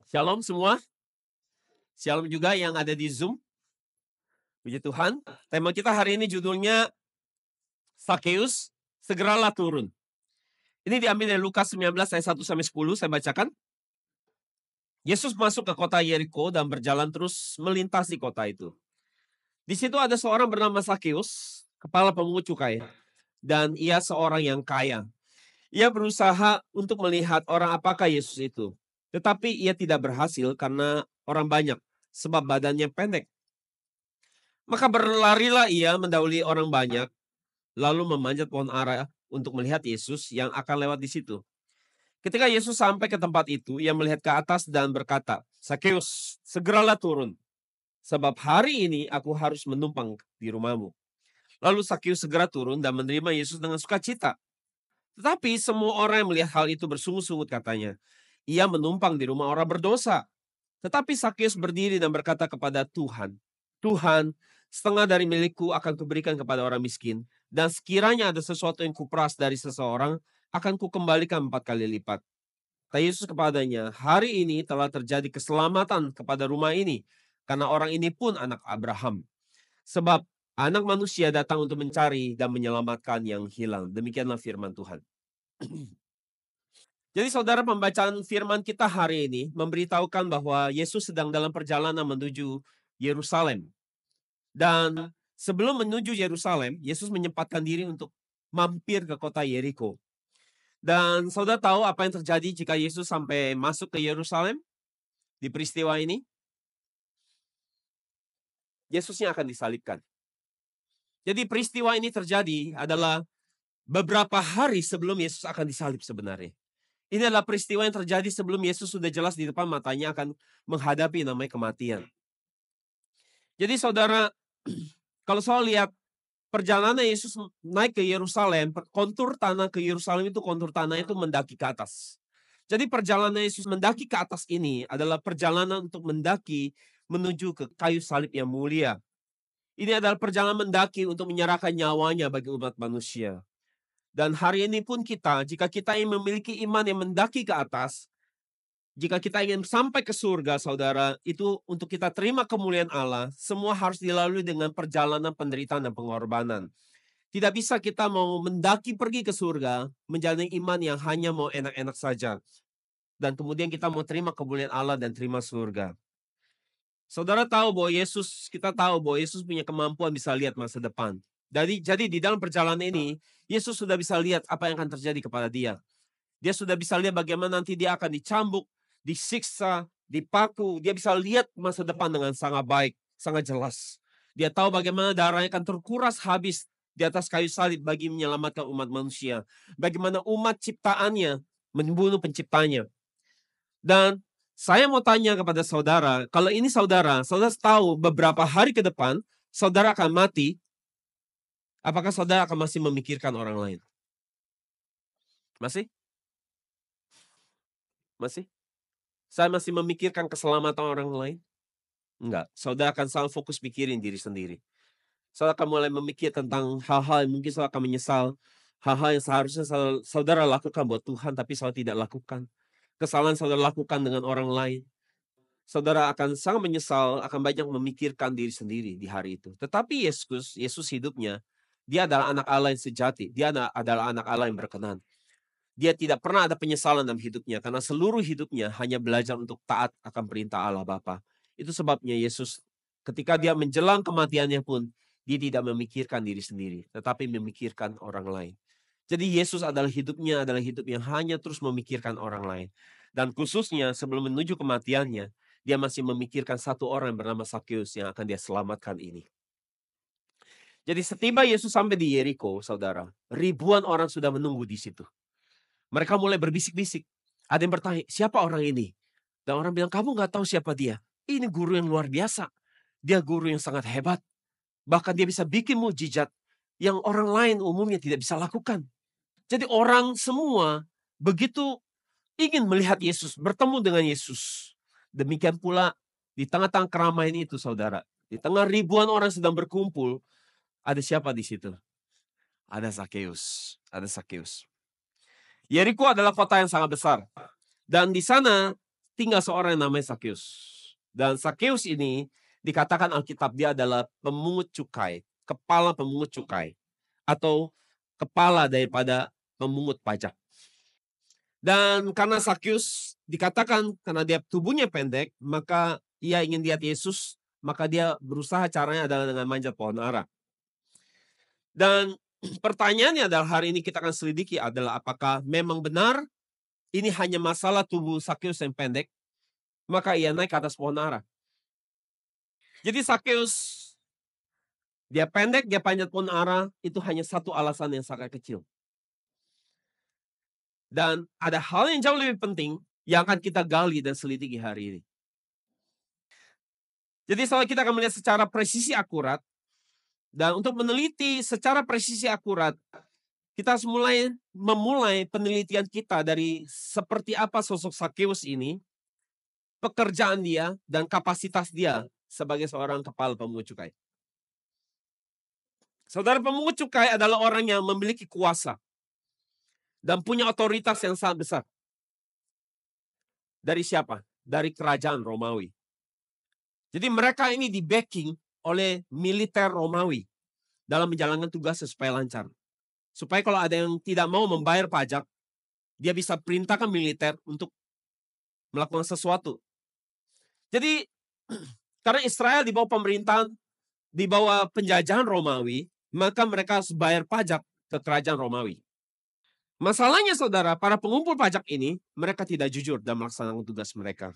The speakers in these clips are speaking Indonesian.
Shalom semua, shalom juga yang ada di Zoom. Puji Tuhan, tema kita hari ini judulnya Sakeus, segeralah turun. Ini diambil dari Lukas 19 ayat 1-10, saya bacakan. Yesus masuk ke kota Yeriko dan berjalan terus melintasi kota itu. Di situ ada seorang bernama Sakeus, kepala pemungut cukai, dan ia seorang yang kaya. Ia berusaha untuk melihat orang apakah Yesus itu. Tetapi ia tidak berhasil karena orang banyak, sebab badannya pendek. Maka berlarilah ia mendahului orang banyak, lalu memanjat pohon ara untuk melihat Yesus yang akan lewat di situ. Ketika Yesus sampai ke tempat itu, ia melihat ke atas dan berkata, "Sakeus, segeralah turun, sebab hari ini aku harus menumpang di rumahmu." Lalu Sakeus segera turun dan menerima Yesus dengan sukacita. Tetapi semua orang yang melihat hal itu bersungut-sungut katanya, "Ia menumpang di rumah orang berdosa." Tetapi Sakeus berdiri dan berkata kepada Tuhan, "Tuhan, setengah dari milikku akan kuberikan kepada orang miskin, dan sekiranya ada sesuatu yang kuperas dari seseorang, akan kukembalikan 4 kali lipat." Kata Yesus kepadanya, "Hari ini telah terjadi keselamatan kepada rumah ini, karena orang ini pun anak Abraham. Sebab anak manusia datang untuk mencari dan menyelamatkan yang hilang." Demikianlah firman Tuhan. Jadi saudara, pembacaan firman kita hari ini memberitahukan bahwa Yesus sedang dalam perjalanan menuju Yerusalem. Dan sebelum menuju Yerusalem, Yesus menyempatkan diri untuk mampir ke kota Yeriko. Dan saudara tahu apa yang terjadi jika Yesus sampai masuk ke Yerusalem di peristiwa ini? Yesusnya akan disalibkan. Jadi peristiwa ini terjadi adalah beberapa hari sebelum Yesus akan disalib sebenarnya. Ini adalah peristiwa yang terjadi sebelum Yesus sudah jelas di depan matanya akan menghadapi namanya kematian. Jadi saudara, kalau saya lihat perjalanan Yesus naik ke Yerusalem, kontur tanah ke Yerusalem itu kontur tanah itu mendaki ke atas. Jadi perjalanan Yesus mendaki ke atas ini adalah perjalanan untuk mendaki menuju ke kayu salib yang mulia. Ini adalah perjalanan mendaki untuk menyerahkan nyawanya bagi umat manusia. Dan hari ini pun kita, jika kita ingin memiliki iman yang mendaki ke atas, jika kita ingin sampai ke surga, saudara, itu untuk kita terima kemuliaan Allah, semua harus dilalui dengan perjalanan penderitaan dan pengorbanan. Tidak bisa kita mau mendaki pergi ke surga, menjalani iman yang hanya mau enak-enak saja. Dan kemudian kita mau terima kemuliaan Allah dan terima surga. Saudara tahu bahwa kita tahu bahwa Yesus punya kemampuan bisa lihat masa depan. Jadi di dalam perjalanan ini, Yesus sudah bisa lihat apa yang akan terjadi kepada dia. Dia sudah bisa lihat bagaimana nanti dia akan dicambuk, disiksa, dipaku. Dia bisa lihat masa depan dengan sangat baik, sangat jelas. Dia tahu bagaimana darahnya akan terkuras habis di atas kayu salib bagi menyelamatkan umat manusia. Bagaimana umat ciptaannya membunuh penciptanya. Dan saya mau tanya kepada saudara, kalau ini saudara tahu beberapa hari ke depan, saudara akan mati, apakah saudara akan masih memikirkan orang lain? Masih? Masih? Saya masih memikirkan keselamatan orang lain? Enggak. Saudara akan selalu fokus pikirin diri sendiri. Saudara akan mulai memikir tentang hal-hal yang mungkin saudara akan menyesal. Hal-hal yang seharusnya saudara lakukan buat Tuhan, tapi saudara tidak lakukan. Kesalahan saudara lakukan dengan orang lain. Saudara akan sangat menyesal, akan banyak memikirkan diri sendiri di hari itu. Tetapi Yesus hidupnya, dia adalah anak Allah yang sejati. Dia adalah anak Allah yang berkenan. Dia tidak pernah ada penyesalan dalam hidupnya, karena seluruh hidupnya hanya belajar untuk taat akan perintah Allah Bapa. Itu sebabnya Yesus ketika dia menjelang kematiannya pun, dia tidak memikirkan diri sendiri, tetapi memikirkan orang lain. Jadi Yesus adalah hidup yang hanya terus memikirkan orang lain. Dan khususnya sebelum menuju kematiannya, dia masih memikirkan satu orang yang bernama Sakeus yang akan dia selamatkan ini. Jadi setiba Yesus sampai di Yeriko, saudara, ribuan orang sudah menunggu di situ. Mereka mulai berbisik-bisik. Ada yang bertanya, siapa orang ini? Dan orang bilang, kamu nggak tahu siapa dia. Ini guru yang luar biasa. Dia guru yang sangat hebat. Bahkan dia bisa bikin mukjizat yang orang lain umumnya tidak bisa lakukan. Jadi orang semua begitu ingin melihat Yesus, bertemu dengan Yesus. Demikian pula di tengah-tengah keramaian itu, saudara. Di tengah ribuan orang sedang berkumpul, ada siapa di situ? Ada Sakeus. Ada Sakeus. Yeriko adalah kota yang sangat besar. Dan di sana tinggal seorang yang namanya Sakeus. Dan Sakeus ini dikatakan Alkitab dia adalah pemungut cukai, kepala pemungut cukai, atau kepala daripada pemungut pajak. Dan karena Sakeus dikatakan karena dia tubuhnya pendek, maka ia ingin lihat Yesus, maka dia berusaha caranya adalah dengan manjat pohon ara. Dan pertanyaannya adalah hari ini kita akan selidiki adalah apakah memang benar ini hanya masalah tubuh Sakeus yang pendek, maka ia naik ke atas pohon ara. Jadi Sakeus, dia pendek, dia panjat pohon ara, itu hanya satu alasan yang sangat kecil. Dan ada hal yang jauh lebih penting yang akan kita gali dan selidiki hari ini. Jadi soal kita akan melihat secara presisi akurat, dan untuk meneliti secara presisi akurat, kita harus memulai penelitian kita dari seperti apa sosok Sakeus ini, pekerjaan dia, dan kapasitas dia sebagai seorang kepala pemungut cukai. Saudara, pemungut cukai adalah orang yang memiliki kuasa dan punya otoritas yang sangat besar. Dari siapa? Dari kerajaan Romawi. Jadi mereka ini di-backing oleh militer Romawi dalam menjalankan tugas supaya lancar. Supaya kalau ada yang tidak mau membayar pajak, dia bisa perintahkan militer untuk melakukan sesuatu. Jadi karena Israel di bawah pemerintahan, di bawah penjajahan Romawi, maka mereka harus bayar pajak ke kerajaan Romawi. Masalahnya saudara, para pengumpul pajak ini, mereka tidak jujur dalam melaksanakan tugas mereka.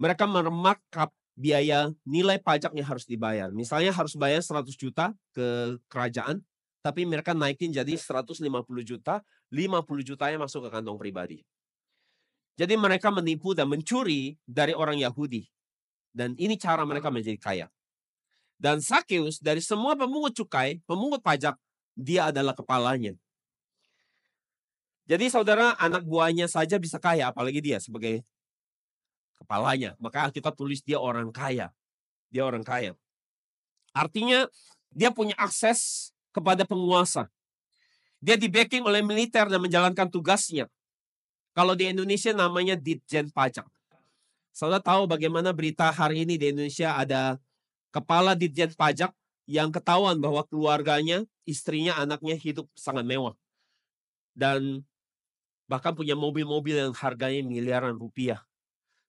Mereka memarkup biaya nilai pajak yang harus dibayar. Misalnya harus bayar 100 juta ke kerajaan, tapi mereka naikin jadi 150 juta, 50 jutanya masuk ke kantong pribadi. Jadi mereka menipu dan mencuri dari orang Yahudi. Dan ini cara mereka menjadi kaya. Dan Sakeus dari semua pemungut cukai, pemungut pajak, dia adalah kepalanya. Jadi saudara, anak buahnya saja bisa kaya, apalagi dia sebagai kepalanya. Maka kita tulis dia orang kaya. Dia orang kaya. Artinya dia punya akses kepada penguasa. Dia di-backing oleh militer dan menjalankan tugasnya. Kalau di Indonesia namanya Ditjen Pajak. Saudara tahu bagaimana berita hari ini di Indonesia ada kepala Ditjen Pajak yang ketahuan bahwa keluarganya, istrinya, anaknya hidup sangat mewah. Dan bahkan punya mobil-mobil yang harganya miliaran rupiah.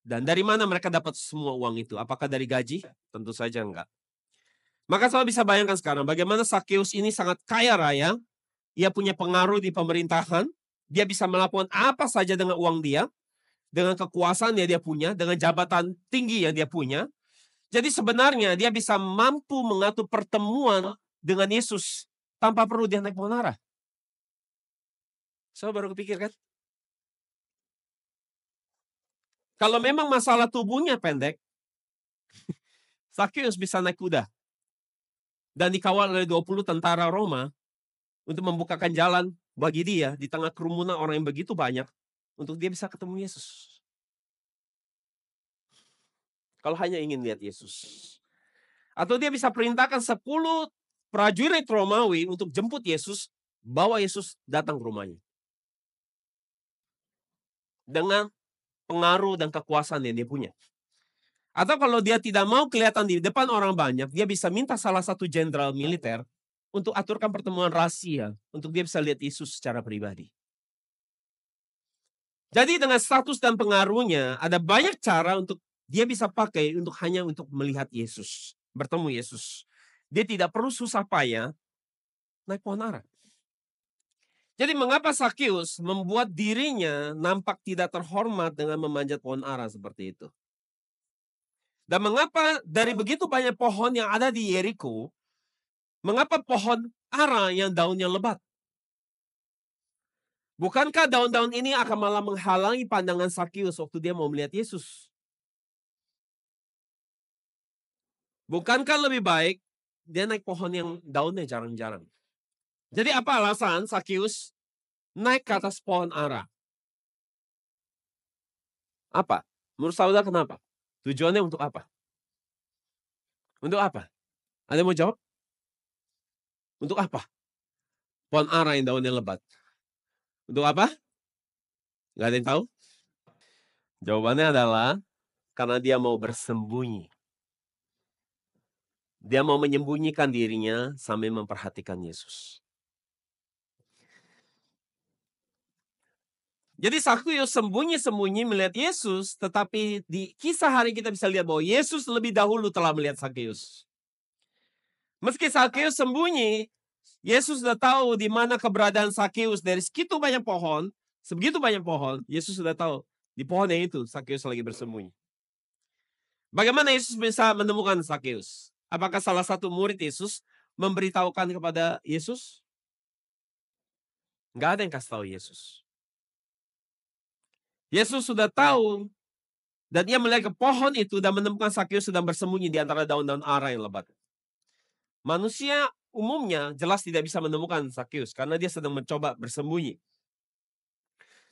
Dan dari mana mereka dapat semua uang itu? Apakah dari gaji? Tentu saja enggak. Maka saudara bisa bayangkan sekarang bagaimana Sakeus ini sangat kaya raya. Ia punya pengaruh di pemerintahan. Dia bisa melakukan apa saja dengan uang dia. Dengan kekuasaan yang dia punya. Dengan jabatan tinggi yang dia punya. Jadi sebenarnya dia bisa mampu mengatur pertemuan dengan Yesus. Tanpa perlu dia naik pohon ara. Saya baru kepikir kan? Kalau memang masalah tubuhnya pendek, Sakeus bisa naik kuda. Dan dikawal oleh 20 tentara Roma untuk membukakan jalan bagi dia di tengah kerumunan orang yang begitu banyak untuk dia bisa ketemu Yesus. Kalau hanya ingin lihat Yesus. Atau dia bisa perintahkan 10 prajurit Romawi untuk jemput Yesus, bawa Yesus datang ke rumahnya. Dengan pengaruh dan kekuasaan yang dia punya. Atau kalau dia tidak mau kelihatan di depan orang banyak, dia bisa minta salah satu jenderal militer untuk aturkan pertemuan rahasia, untuk dia bisa lihat Yesus secara pribadi. Jadi dengan status dan pengaruhnya, ada banyak cara untuk dia bisa pakai untuk hanya untuk melihat Yesus, bertemu Yesus. Dia tidak perlu susah payah naik pohon ara. Jadi mengapa Sakeus membuat dirinya nampak tidak terhormat dengan memanjat pohon ara seperti itu? Dan mengapa dari begitu banyak pohon yang ada di Yeriko, mengapa pohon ara yang daunnya lebat? Bukankah daun-daun ini akan malah menghalangi pandangan Sakeus waktu dia mau melihat Yesus? Bukankah lebih baik dia naik pohon yang daunnya jarang-jarang? Jadi apa alasan Sakeus naik ke atas pohon ara? Apa? Menurut saudara kenapa? Tujuannya untuk apa? Untuk apa? Ada yang mau jawab? Untuk apa? Pohon ara yang daunnya lebat. Untuk apa? Gak ada yang tahu? Jawabannya adalah karena dia mau bersembunyi. Dia mau menyembunyikan dirinya sambil memperhatikan Yesus. Jadi Sakeus sembunyi-sembunyi melihat Yesus, tetapi di kisah hari kita bisa lihat bahwa Yesus lebih dahulu telah melihat Sakeus. Meski Sakeus sembunyi, Yesus sudah tahu di mana keberadaan Sakeus. Dari segitu banyak pohon, sebegitu banyak pohon, Yesus sudah tahu di pohon yang itu Sakeus lagi bersembunyi. Bagaimana Yesus bisa menemukan Sakeus? Apakah salah satu murid Yesus memberitahukan kepada Yesus? Nggak ada yang kasih tahu Yesus. Yesus sudah tahu dan ia melihat ke pohon itu dan menemukan Sakeus sedang bersembunyi di antara daun-daun ara yang lebat. Manusia umumnya jelas tidak bisa menemukan Sakeus karena dia sedang mencoba bersembunyi.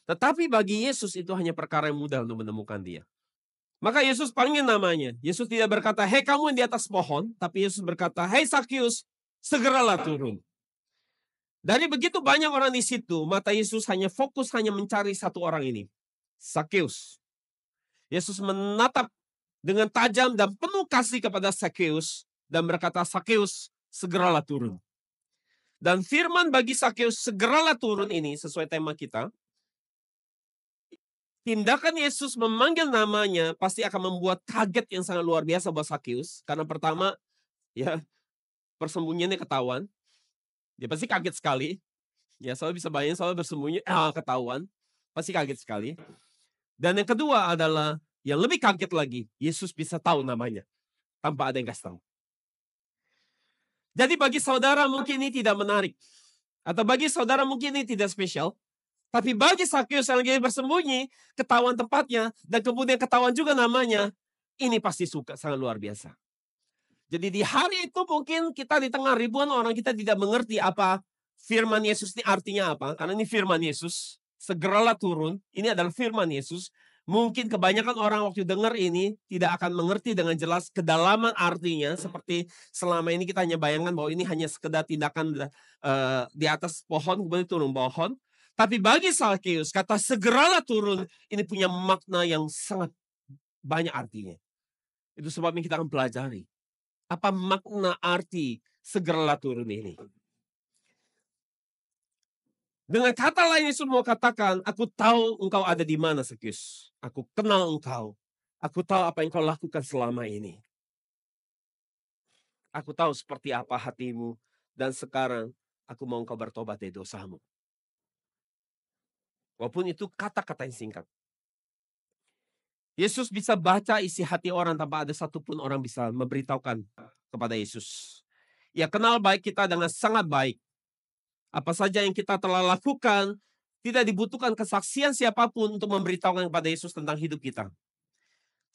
Tetapi bagi Yesus itu hanya perkara yang mudah untuk menemukan dia. Maka Yesus panggil namanya. Yesus tidak berkata, "Hei kamu yang di atas pohon," tapi Yesus berkata, "Hei Sakeus, segeralah turun." Dari begitu banyak orang di situ, mata Yesus hanya fokus hanya mencari satu orang ini, Sakeus. Yesus menatap dengan tajam dan penuh kasih kepada Sakeus dan berkata, "Sakeus, segeralah turun." Dan firman bagi Sakeus, "Segeralah turun" ini sesuai tema kita. Tindakan Yesus memanggil namanya pasti akan membuat kaget yang sangat luar biasa buat Sakeus. Karena pertama, ya persembunyiannya ketahuan. Dia pasti kaget sekali. Ya, soalnya bisa bayangin soalnya bersembunyi, ketahuan. Pasti kaget sekali. Dan yang kedua adalah, yang lebih kaget lagi, Yesus bisa tahu namanya. Tanpa ada yang kasih tahu. Jadi bagi saudara mungkin ini tidak menarik. Atau bagi saudara mungkin ini tidak spesial. Tapi bagi Sakeus yang lagi bersembunyi, ketahuan tempatnya, dan kemudian ketahuan juga namanya, ini pasti suka, sangat luar biasa. Jadi di hari itu mungkin kita di tengah ribuan orang kita tidak mengerti apa firman Yesus ini artinya apa. Karena ini firman Yesus, segeralah turun, ini adalah firman Yesus. Mungkin kebanyakan orang waktu dengar ini tidak akan mengerti dengan jelas kedalaman artinya. Seperti selama ini kita hanya bayangkan bahwa ini hanya sekedar tindakan di atas pohon, kemudian turun pohon. Tapi bagi Sakeus, kata segeralah turun, ini punya makna yang sangat banyak artinya. Itu sebabnya kita akan pelajari. Apa makna arti segeralah turun ini? Dengan kata lain Yesus mau katakan, aku tahu engkau ada di mana, Sakeus. Aku kenal engkau. Aku tahu apa yang kau lakukan selama ini. Aku tahu seperti apa hatimu. Dan sekarang aku mau engkau bertobat dari dosamu. Walaupun itu kata-kata yang singkat. Yesus bisa baca isi hati orang tanpa ada satupun orang bisa memberitahukan kepada Yesus. Ia kenal baik kita dengan sangat baik. Apa saja yang kita telah lakukan, tidak dibutuhkan kesaksian siapapun untuk memberitahukan kepada Yesus tentang hidup kita.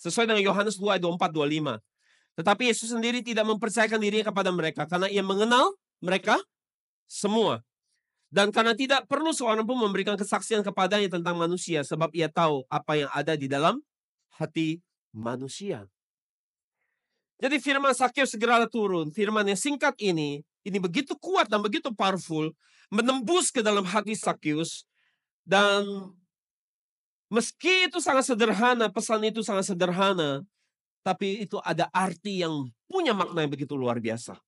Sesuai dengan Yohanes 2 ayat 24-25. Tetapi Yesus sendiri tidak mempercayakan dirinya kepada mereka karena ia mengenal mereka semua. Dan karena tidak perlu seorang pun memberikan kesaksian kepadanya tentang manusia sebab ia tahu apa yang ada di dalam hati manusia. Jadi firman Sakeus segeralah turun. Firman yang singkat ini begitu kuat dan begitu powerful, menembus ke dalam hati Sakeus. Dan meski itu sangat sederhana, pesan itu sangat sederhana, tapi itu ada arti yang punya makna yang begitu luar biasa.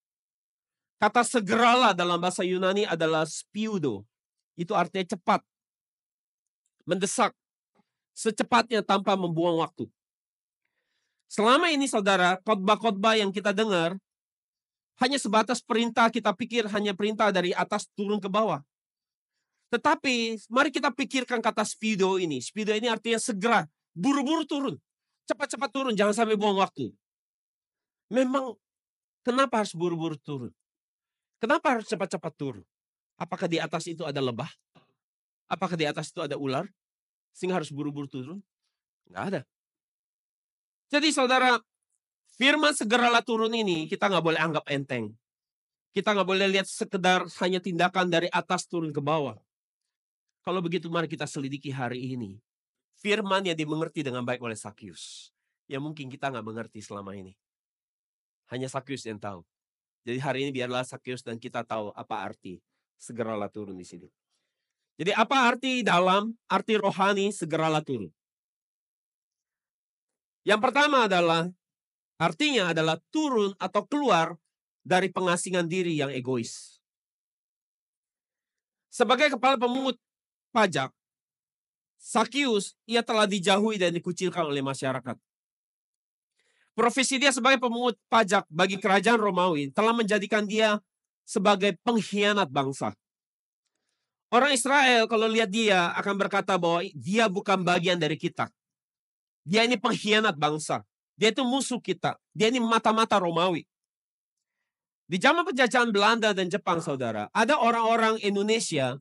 Kata segeralah dalam bahasa Yunani adalah spiudo. Itu artinya cepat, mendesak, secepatnya tanpa membuang waktu. Selama ini saudara, khotbah-khotbah yang kita dengar, hanya sebatas perintah, kita pikir hanya perintah dari atas turun ke bawah. Tetapi mari kita pikirkan kata speedo ini. Speedo ini artinya segera, buru-buru turun. Cepat-cepat turun, jangan sampai buang waktu. Memang kenapa harus buru-buru turun? Kenapa harus cepat-cepat turun? Apakah di atas itu ada lebah? Apakah di atas itu ada ular? Sehingga harus buru-buru turun? Enggak ada. Jadi saudara, firman segeralah turun ini kita nggak boleh anggap enteng. Kita nggak boleh lihat sekedar hanya tindakan dari atas turun ke bawah. Kalau begitu mari kita selidiki hari ini. Firman yang dimengerti dengan baik oleh Sakeus. Yang mungkin kita nggak mengerti selama ini. Hanya Sakeus yang tahu. Jadi hari ini biarlah Sakeus dan kita tahu apa arti segeralah turun di sini. Jadi apa arti dalam, arti rohani segeralah turun. Yang pertama adalah, artinya adalah turun atau keluar dari pengasingan diri yang egois. Sebagai kepala pemungut pajak, Sakius, ia telah dijauhi dan dikucilkan oleh masyarakat. Profesi dia sebagai pemungut pajak bagi kerajaan Romawi telah menjadikan dia sebagai pengkhianat bangsa. Orang Israel kalau lihat dia akan berkata bahwa dia bukan bagian dari kita. Dia ini pengkhianat bangsa. Dia itu musuh kita. Dia ini mata-mata Romawi. Di zaman penjajahan Belanda dan Jepang, saudara, ada orang-orang Indonesia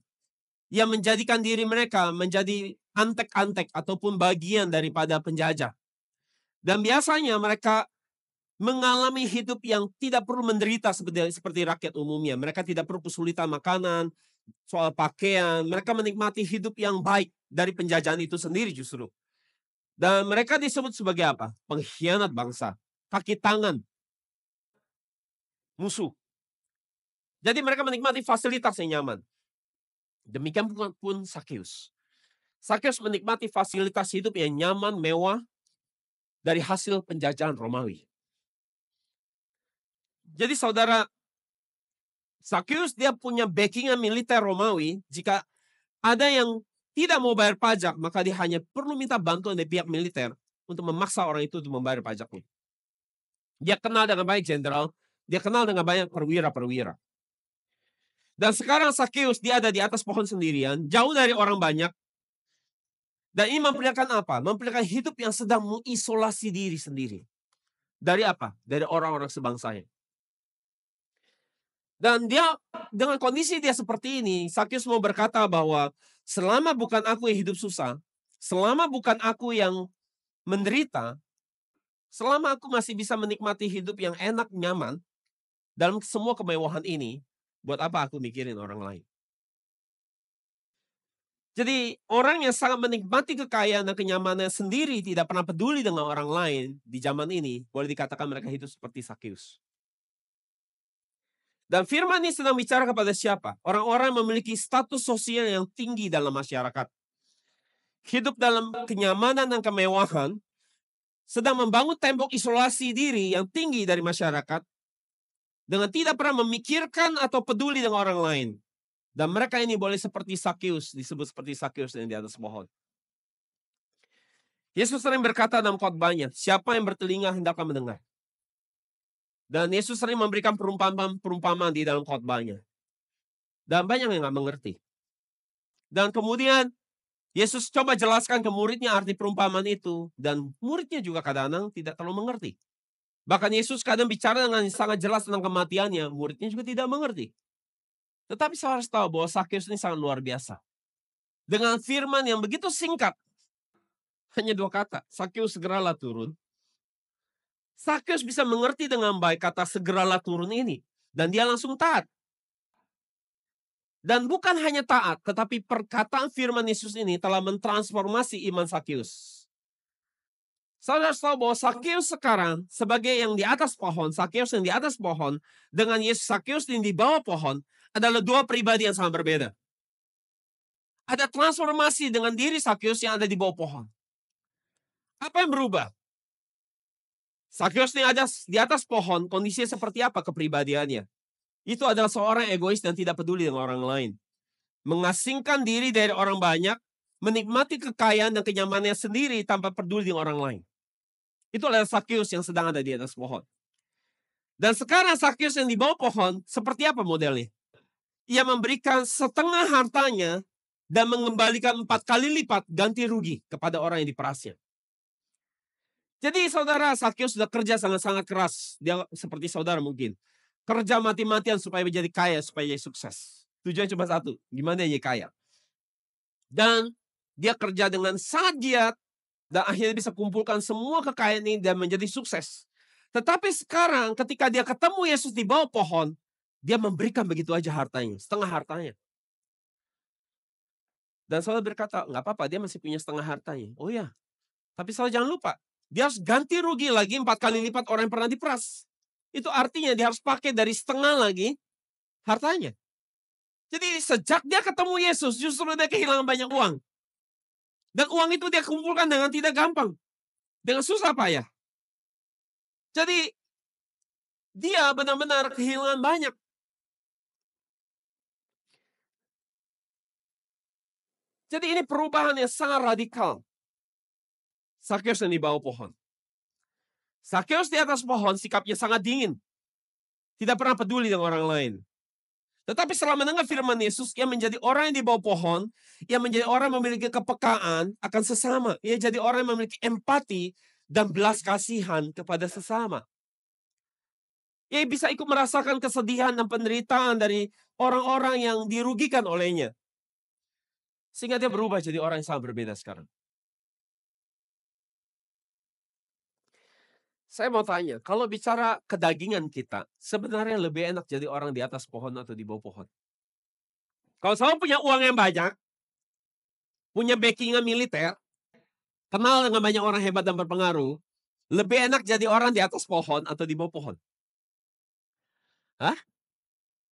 yang menjadikan diri mereka menjadi antek-antek ataupun bagian daripada penjajah. Dan biasanya mereka mengalami hidup yang tidak perlu menderita seperti rakyat umumnya. Mereka tidak perlu kesulitan makanan, soal pakaian. Mereka menikmati hidup yang baik dari penjajahan itu sendiri justru. Dan mereka disebut sebagai apa? Pengkhianat bangsa. Kaki tangan. Musuh. Jadi mereka menikmati fasilitas yang nyaman. Demikian pun Sakius. Sakius menikmati fasilitas hidup yang nyaman, mewah dari hasil penjajahan Romawi. Jadi saudara, Sakius dia punya backingan militer Romawi. Jika ada yang tidak mau bayar pajak, maka dia hanya perlu minta bantuan dari pihak militer untuk memaksa orang itu untuk membayar pajaknya. Dia kenal dengan baik jenderal, dia kenal dengan banyak perwira-perwira. Dan sekarang Sakius dia ada di atas pohon sendirian, jauh dari orang banyak. Dan ini memperlihatkan apa? Memperlihatkan hidup yang sedang mengisolasi diri sendiri. Dari apa? Dari orang-orang sebangsanya. Dan dia dengan kondisi dia seperti ini, Sakius mau berkata bahwa selama bukan aku yang hidup susah, selama bukan aku yang menderita, selama aku masih bisa menikmati hidup yang enak, nyaman, dalam semua kemewahan ini, buat apa aku mikirin orang lain? Jadi orang yang sangat menikmati kekayaan dan kenyamanan sendiri, tidak pernah peduli dengan orang lain di zaman ini, boleh dikatakan mereka hidup seperti Sakius. Dan firman ini sedang bicara kepada siapa? Orang-orang memiliki status sosial yang tinggi dalam masyarakat. Hidup dalam kenyamanan dan kemewahan, sedang membangun tembok isolasi diri yang tinggi dari masyarakat, dengan tidak pernah memikirkan atau peduli dengan orang lain. Dan mereka ini boleh seperti Sakius, disebut seperti Sakius yang di atas pohon. Yesus sering berkata dalam khotbahnya, siapa yang bertelinga hendaklah mendengar. Dan Yesus sering memberikan perumpamaan di dalam khotbahnya. Dan banyak yang nggak mengerti. Dan kemudian Yesus coba jelaskan ke muridnya arti perumpamaan itu. Dan muridnya juga kadang-kadang tidak terlalu mengerti. Bahkan Yesus kadang bicara dengan sangat jelas tentang kematiannya. Muridnya juga tidak mengerti. Tetapi saya harus tahu bahwa Sakius ini sangat luar biasa. Dengan firman yang begitu singkat. Hanya 2 kata. Sakius segeralah turun. Sakius bisa mengerti dengan baik kata segeralah turun ini. Dan dia langsung taat. Dan bukan hanya taat, tetapi perkataan firman Yesus ini telah mentransformasi iman Sakius. Saudara tahu bahwa Sakius sekarang sebagai yang di atas pohon, Sakius yang di atas pohon, dengan Yesus Sakius yang di bawah pohon, adalah 2 pribadi yang sangat berbeda. Ada transformasi dengan diri Sakius yang ada di bawah pohon. Apa yang berubah? Sakius yang ada di atas pohon, kondisinya seperti apa kepribadiannya? Itu adalah seorang egois dan tidak peduli dengan orang lain. Mengasingkan diri dari orang banyak, menikmati kekayaan dan kenyamanannya sendiri tanpa peduli dengan orang lain. Itu adalah Sakius yang sedang ada di atas pohon. Dan sekarang Sakius yang di bawah pohon, seperti apa modelnya? Ia memberikan setengah hartanya dan mengembalikan 4 kali lipat ganti rugi kepada orang yang diperasnya. Jadi saudara, Sakius sudah kerja sangat-sangat keras. Dia seperti saudara mungkin. Kerja mati-matian supaya menjadi kaya, supaya jadi sukses. Tujuan cuma satu, gimana dia kaya. Dan dia kerja dengan sangat giat, dan akhirnya bisa kumpulkan semua kekayaan ini dan menjadi sukses. Tetapi sekarang ketika dia ketemu Yesus di bawah pohon, dia memberikan begitu aja hartanya, setengah hartanya. Dan saudara berkata, nggak apa-apa, dia masih punya setengah hartanya. Oh ya, tapi saudara jangan lupa, dia harus ganti rugi lagi 4 kali lipat orang yang pernah diperas. Itu artinya dia harus pakai dari setengah lagi hartanya. Jadi sejak dia ketemu Yesus, justru dia kehilangan banyak uang. Dan uang itu dia kumpulkan dengan tidak gampang. dengan susah payah. Jadi dia benar-benar kehilangan banyak. Jadi ini perubahan yang sangat radikal. Sakeus yang di bawah pohon. Sakeus di atas pohon sikapnya sangat dingin. Tidak pernah peduli dengan orang lain. Tetapi setelah mendengar firman Yesus, ia menjadi orang yang di bawah pohon, ia menjadi orang yang memiliki kepekaan akan sesama. Ia jadi orang yang memiliki empati dan belas kasihan kepada sesama. Ia bisa ikut merasakan kesedihan dan penderitaan dari orang-orang yang dirugikan olehnya. Sehingga dia berubah jadi orang yang sangat berbeda sekarang. Saya mau tanya, kalau bicara kedagingan kita, sebenarnya lebih enak jadi orang di atas pohon atau di bawah pohon? Kalau saya punya uang yang banyak, punya backingan militer, kenal dengan banyak orang hebat dan berpengaruh, lebih enak jadi orang di atas pohon atau di bawah pohon? Hah?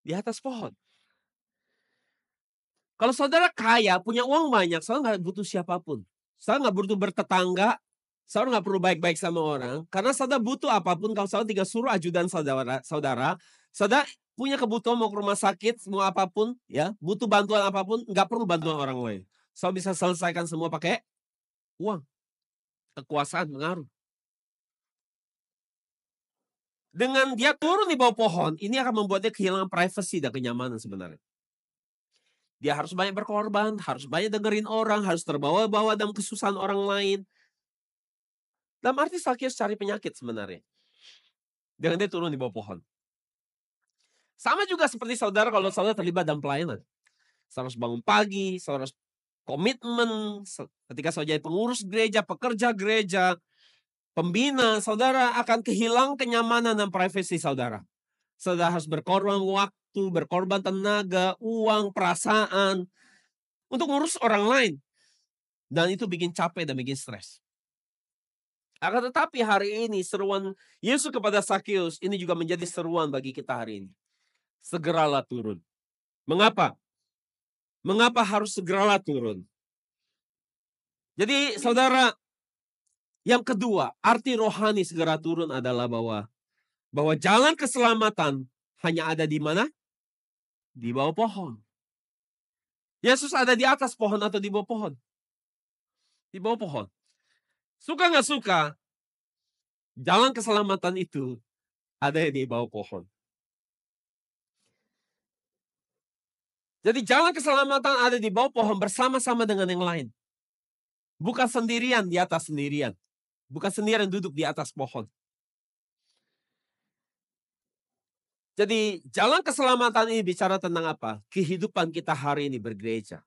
Di atas pohon. Kalau saudara kaya, punya uang banyak, saudara nggak butuh siapapun. Saudara nggak butuh bertetangga, saudara nggak perlu baik-baik sama orang. Karena saudara butuh apapun, kalau saudara tinggal suruh ajudan saudara punya kebutuhan mau ke rumah sakit, mau apapun, ya butuh bantuan apapun, nggak perlu bantuan orang lain. Saudara bisa selesaikan semua pakai uang, kekuasaan, pengaruh. Dengan dia turun di bawah pohon, ini akan membuat dia kehilangan privasi dan kenyamanan sebenarnya. Dia harus banyak berkorban, harus banyak dengerin orang, harus terbawa-bawa dalam kesusahan orang lain. Dalam arti Sakeus cari penyakit sebenarnya. Dengan dia turun di bawah pohon. Sama juga seperti saudara kalau saudara terlibat dalam pelayanan. Saudara harus bangun pagi, saudara harus komitmen. Ketika saudara jadi pengurus gereja, pekerja gereja, pembina, saudara akan kehilangan kenyamanan dan privasi saudara. Saudara harus berkorban waktu, berkorban tenaga, uang, perasaan untuk ngurus orang lain. Dan itu bikin capek dan bikin stres. Akan tetapi hari ini seruan Yesus kepada Sakeus ini juga menjadi seruan bagi kita hari ini. Segeralah turun. Mengapa? Mengapa harus segeralah turun? Jadi saudara, yang kedua, arti rohani segera turun adalah bahwa jalan keselamatan hanya ada di mana? Di bawah pohon. Yesus ada di atas pohon atau di bawah pohon? Di bawah pohon. Suka nggak suka, jalan keselamatan itu ada di bawah pohon. Jadi jalan keselamatan ada di bawah pohon bersama-sama dengan yang lain. Bukan sendirian di atas sendirian. Bukan sendirian duduk di atas pohon. Jadi jalan keselamatan ini bicara tentang apa? Kehidupan kita hari ini bergereja.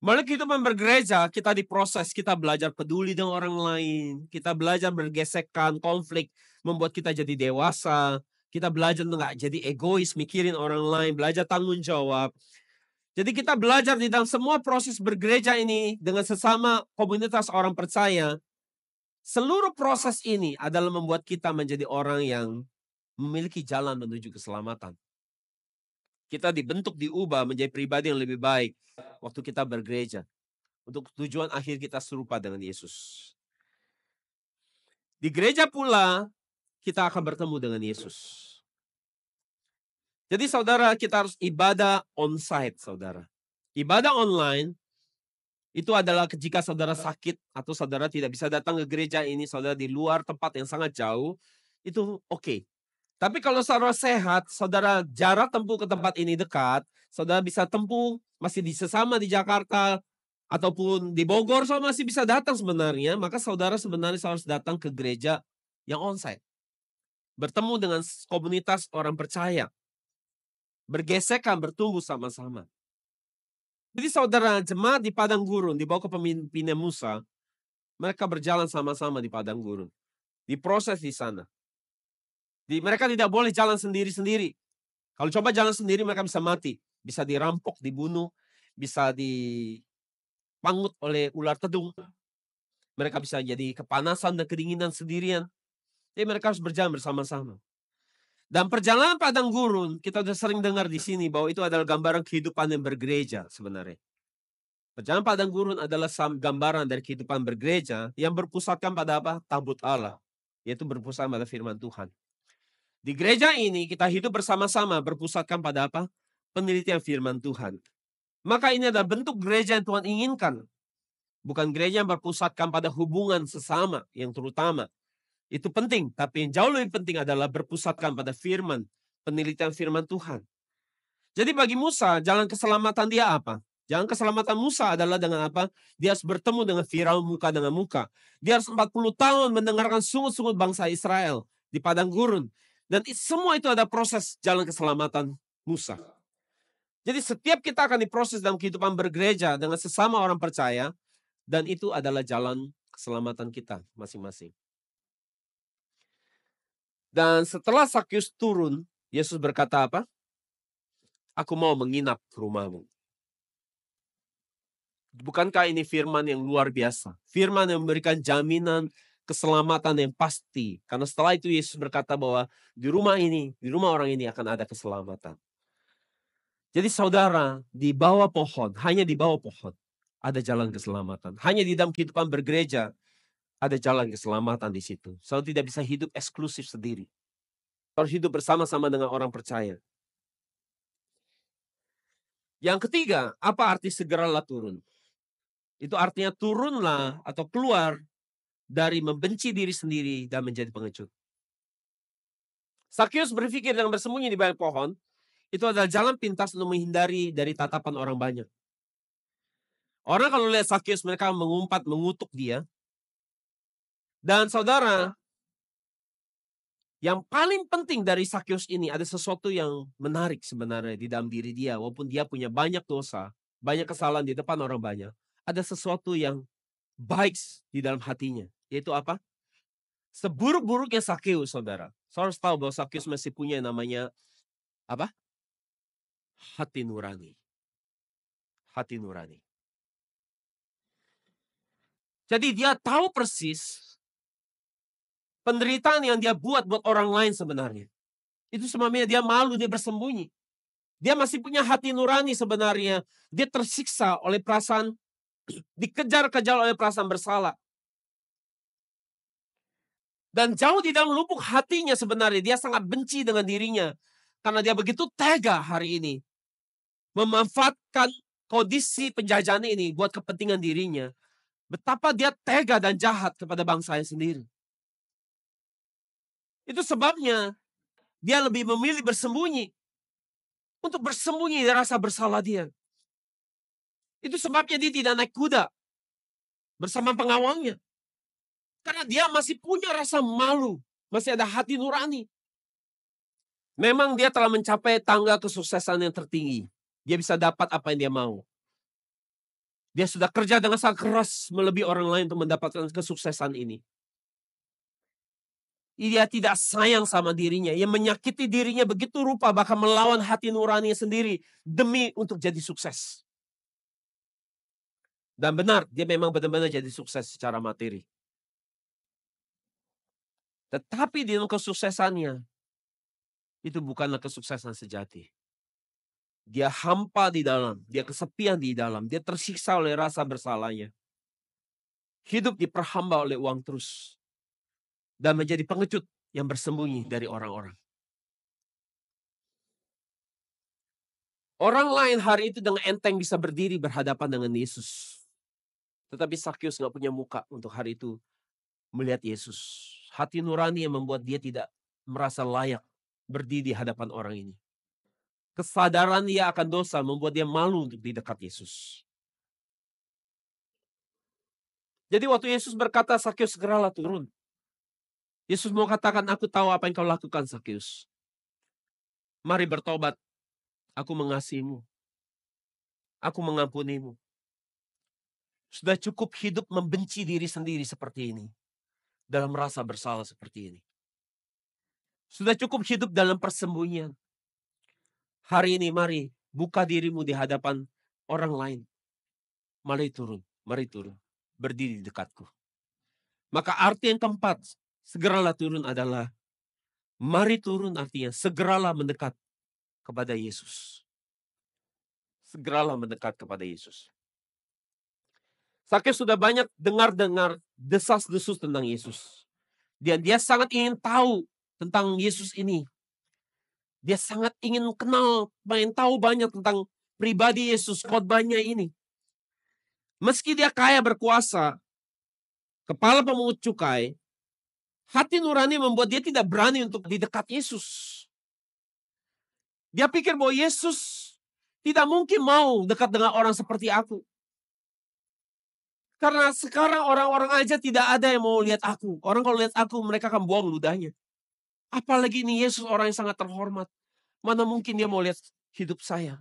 Melalui kehidupan bergereja, kita diproses, kita belajar peduli dengan orang lain, kita belajar bergesekan, konflik, membuat kita jadi dewasa, kita belajar nggak jadi egois, mikirin orang lain, belajar tanggung jawab. Jadi kita belajar di dalam semua proses bergereja ini dengan sesama komunitas orang percaya. Seluruh proses ini adalah membuat kita menjadi orang yang memiliki jalan menuju keselamatan. Kita dibentuk, diubah menjadi pribadi yang lebih baik waktu kita bergereja. Untuk tujuan akhir kita serupa dengan Yesus. Di gereja pula kita akan bertemu dengan Yesus. Jadi saudara, kita harus ibadah on-site saudara. Ibadah online itu adalah jika saudara sakit atau saudara tidak bisa datang ke gereja ini, saudara di luar tempat yang sangat jauh, itu oke. Tapi kalau saudara sehat, saudara jarak tempuh ke tempat ini dekat, saudara bisa tempuh masih di sesama di Jakarta ataupun di Bogor, saudara masih bisa datang sebenarnya, maka saudara sebenarnya harus datang ke gereja yang onsite. Bertemu dengan komunitas orang percaya. Bergesekan, bertumbuh sama-sama. Jadi saudara jemaat di padang gurun, di bawah kepemimpinan Musa, mereka berjalan sama-sama di padang gurun. Diproses di sana. Mereka tidak boleh jalan sendiri-sendiri. Kalau coba jalan sendiri mereka bisa mati. Bisa dirampok, dibunuh, bisa dipangut oleh ular tedung. Mereka bisa jadi kepanasan dan kedinginan sendirian. Jadi mereka harus berjalan bersama-sama. Dan perjalanan padang gurun, kita sudah sering dengar di sini bahwa itu adalah gambaran kehidupan yang bergereja sebenarnya. Perjalanan padang gurun adalah gambaran dari kehidupan bergereja yang berpusatkan pada apa? Tabut Allah, yaitu berpusat pada firman Tuhan. Di gereja ini kita hidup bersama-sama berpusatkan pada apa? Penelitian firman Tuhan. Maka ini adalah bentuk gereja yang Tuhan inginkan. Bukan gereja yang berpusatkan pada hubungan sesama yang terutama. Itu penting, tapi yang jauh lebih penting adalah berpusatkan pada firman, penelitian firman Tuhan. Jadi bagi Musa, jalan keselamatan dia apa? Jalan keselamatan Musa adalah dengan apa? Dia harus bertemu dengan Firaun muka dengan muka. Dia harus 40 tahun mendengarkan sungut-sungut bangsa Israel di padang gurun. Dan semua itu ada proses jalan keselamatan Musa. Jadi setiap kita akan diproses dalam kehidupan bergereja dengan sesama orang percaya. Dan itu adalah jalan keselamatan kita masing-masing. Dan setelah Sakyus turun, Yesus berkata apa? Aku mau menginap ke rumahmu. Bukankah ini firman yang luar biasa? Firman yang memberikan jaminan keselamatan yang pasti. Karena setelah itu Yesus berkata bahwa di rumah ini, di rumah orang ini akan ada keselamatan. Jadi saudara, di bawah pohon, hanya di bawah pohon, ada jalan keselamatan. Hanya di dalam kehidupan bergereja, ada jalan keselamatan di situ. Saudara tidak bisa hidup eksklusif sendiri. Harus hidup bersama-sama dengan orang percaya. Yang ketiga, apa arti segeralah turun? Itu artinya turunlah atau keluar dari membenci diri sendiri dan menjadi pengecut. Sakyus berpikir dengan bersembunyi di balik pohon, itu adalah jalan pintas untuk menghindari dari tatapan orang banyak. Orang kalau lihat Sakyus, mereka mengumpat, mengutuk dia. Dan saudara, yang paling penting dari Sakyus ini ada sesuatu yang menarik sebenarnya di dalam diri dia. Walaupun dia punya banyak dosa, banyak kesalahan di depan orang banyak. Ada sesuatu yang baik di dalam hatinya. Yaitu apa? Seburuk-buruknya Sakyus, saudara. Saudara harus tahu bahwa Sakyus masih punya yang namanya apa? Hati nurani. Hati nurani. Jadi dia tahu persis penderitaan yang dia buat orang lain sebenarnya. Itu sebabnya dia malu, dia bersembunyi. Dia masih punya hati nurani sebenarnya. Dia tersiksa oleh perasaan, dikejar-kejar oleh perasaan bersalah. Dan jauh di dalam lubuk hatinya sebenarnya, dia sangat benci dengan dirinya. Karena dia begitu tega hari ini. Memanfaatkan kondisi penjajahan ini buat kepentingan dirinya. Betapa dia tega dan jahat kepada bangsanya sendiri. Itu sebabnya dia lebih memilih bersembunyi. Untuk bersembunyi dari rasa bersalah dia. Itu sebabnya dia tidak naik kuda bersama pengawalnya. Karena dia masih punya rasa malu. Masih ada hati nurani. Memang dia telah mencapai tangga kesuksesan yang tertinggi. Dia bisa dapat apa yang dia mau. Dia sudah kerja dengan sangat keras melebihi orang lain untuk mendapatkan kesuksesan ini. Dia tidak sayang sama dirinya. Yang menyakiti dirinya begitu rupa, bahkan melawan hati nurani sendiri demi untuk jadi sukses. Dan benar, dia memang benar-benar jadi sukses secara materi. Tetapi di dalam kesuksesannya, itu bukanlah kesuksesan sejati. Dia hampa di dalam, dia kesepian di dalam, dia tersiksa oleh rasa bersalahnya. Hidup diperhamba oleh uang terus. Dan menjadi pengecut yang bersembunyi dari orang-orang. Orang lain hari itu dengan enteng bisa berdiri berhadapan dengan Yesus. Tetapi Sakyus gak punya muka untuk hari itu melihat Yesus. Hati nurani yang membuat dia tidak merasa layak berdiri di hadapan orang ini. Kesadaran dia akan dosa membuat dia malu untuk di dekat Yesus. Jadi waktu Yesus berkata, Sakyus segeralah turun. Yesus mau katakan, aku tahu apa yang kau lakukan, Sakyus. Mari bertobat. Aku mengasihimu. Aku mengampunimu. Sudah cukup hidup membenci diri sendiri seperti ini. Dalam rasa bersalah seperti ini. Sudah cukup hidup dalam persembunyian. Hari ini mari buka dirimu di hadapan orang lain. Mari turun. Berdiri di dekatku. Maka arti yang keempat, segeralah turun adalah, mari turun artinya segeralah mendekat kepada Yesus. Segeralah mendekat kepada Yesus. Sakyus sudah banyak dengar-dengar desas-desus tentang Yesus. Dan dia sangat ingin tahu tentang Yesus ini. Dia sangat ingin kenal, ingin tahu banyak tentang pribadi Yesus, khotbahnya ini. Meski dia kaya berkuasa, kepala pemungut cukai, hati nurani membuat dia tidak berani untuk di dekat Yesus. Dia pikir bahwa Yesus tidak mungkin mau dekat dengan orang seperti aku. Karena sekarang orang-orang aja tidak ada yang mau lihat aku. Orang kalau lihat aku, mereka akan buang ludahnya. Apalagi ini Yesus orang yang sangat terhormat. Mana mungkin dia mau lihat hidup saya.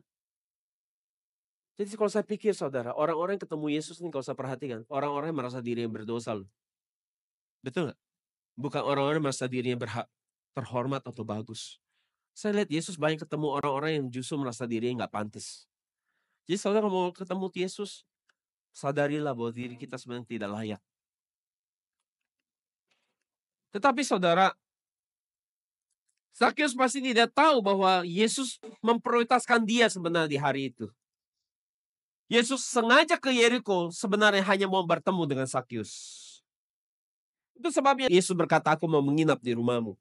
Jadi kalau saya pikir saudara, orang-orang yang ketemu Yesus ini kalau saya perhatikan, orang-orang yang merasa diri yang berdosa loh. Betul nggak? Bukan orang-orang yang merasa dirinya terhormat atau bagus. Saya lihat Yesus banyak ketemu orang-orang yang justru merasa dirinya nggak pantas. Jadi saudara mau ketemu Yesus, sadarilah bahwa diri kita sebenarnya tidak layak. Tetapi saudara, Sakyus pasti tidak tahu bahwa Yesus memprioritaskan dia sebenarnya di hari itu. Yesus sengaja ke Yeriko sebenarnya hanya mau bertemu dengan Sakyus. Itu sebabnya Yesus berkata, aku mau menginap di rumahmu.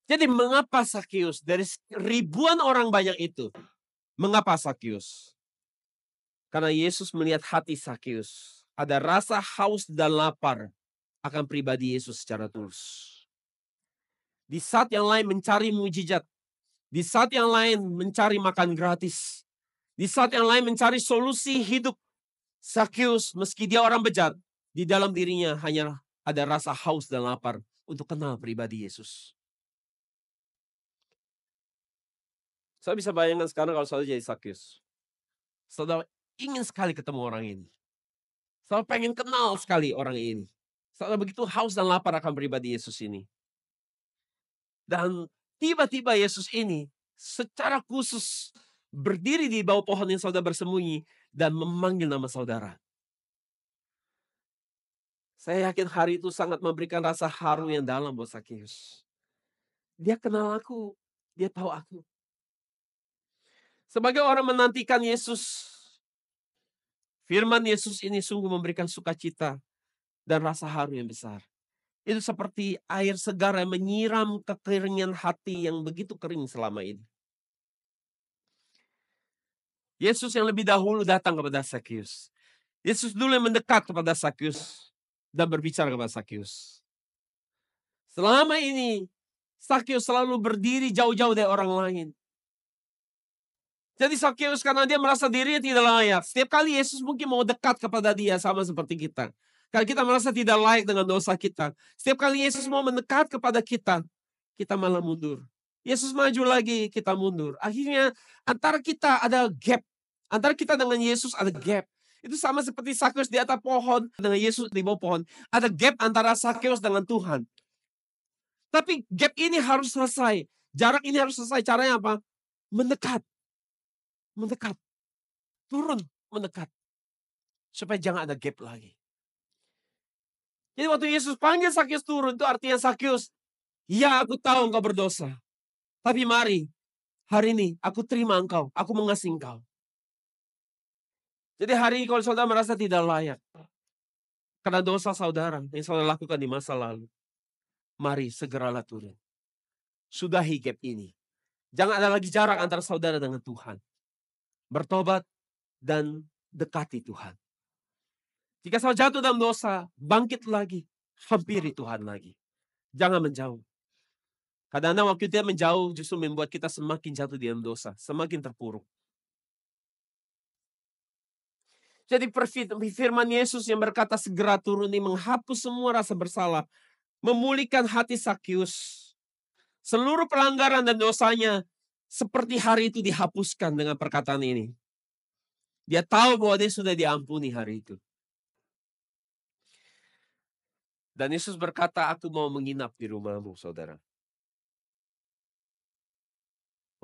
Jadi mengapa Sakyus dari ribuan orang banyak itu? Mengapa Sakyus? Karena Yesus melihat hati Sakyus. Ada rasa haus dan lapar akan pribadi Yesus secara tulus. Di saat yang lain mencari mujizat. Di saat yang lain mencari makan gratis. Di saat yang lain mencari solusi hidup. Sakyus meski dia orang bejat, di dalam dirinya hanya ada rasa haus dan lapar untuk kenal pribadi Yesus. Saya bisa bayangkan sekarang kalau saya jadi Sakyus. Saudara ingin sekali ketemu orang ini. Saudara pengen kenal sekali orang ini. Saudara begitu haus dan lapar akan pribadi Yesus ini. Dan tiba-tiba Yesus ini secara khusus berdiri di bawah pohon yang saudara bersembunyi dan memanggil nama saudara. Saya yakin hari itu sangat memberikan rasa haru yang dalam buat Sakyus. Dia kenal aku, dia tahu aku. Sebagai orang menantikan Yesus, firman Yesus ini sungguh memberikan sukacita dan rasa haru yang besar. Itu seperti air segar yang menyiram kekeringan hati yang begitu kering selama ini. Yesus yang lebih dahulu datang kepada Sakyus. Yesus dulu yang mendekat kepada Sakyus dan berbicara kepada Sakyus. Selama ini, Sakyus selalu berdiri jauh-jauh dari orang lain. Jadi Sakyus karena dia merasa dirinya tidak layak. Setiap kali Yesus mungkin mau dekat kepada dia sama seperti kita. Karena kita merasa tidak layak dengan dosa kita. Setiap kali Yesus mau mendekat kepada kita, kita malah mundur. Yesus maju lagi, kita mundur. Akhirnya antara kita ada gap. Antara kita dengan Yesus ada gap. Itu sama seperti Sakyus di atas pohon dengan Yesus di bawah pohon. Ada gap antara Sakyus dengan Tuhan. Tapi gap ini harus selesai. Jarak ini harus selesai. Caranya apa? Mendekat. Mendekat. Turun, mendekat. Supaya jangan ada gap lagi. Jadi waktu Yesus panggil Sakyus turun, itu artinya Sakyus, ya aku tahu engkau berdosa. Tapi mari, hari ini aku terima engkau, aku mengasihi engkau. Jadi hari ini kalau saudara merasa tidak layak, karena dosa saudara yang saudara lakukan di masa lalu, mari segeralah turun. Sudahi gap ini. Jangan ada lagi jarak antara saudara dengan Tuhan. Bertobat dan dekati Tuhan. Jika saudara jatuh dalam dosa, bangkit lagi. Hampiri Tuhan lagi. Jangan menjauh. Kadang-kadang waktu kita menjauh justru membuat kita semakin jatuh di dalam dosa. Semakin terpuruk. Jadi firman Yesus yang berkata segera turun ini menghapus semua rasa bersalah. Memulihkan hati Sakyus. Seluruh pelanggaran dan dosanya seperti hari itu dihapuskan dengan perkataan ini. Dia tahu bahwa dia sudah diampuni hari itu. Dan Yesus berkata, aku mau menginap di rumahmu, saudara.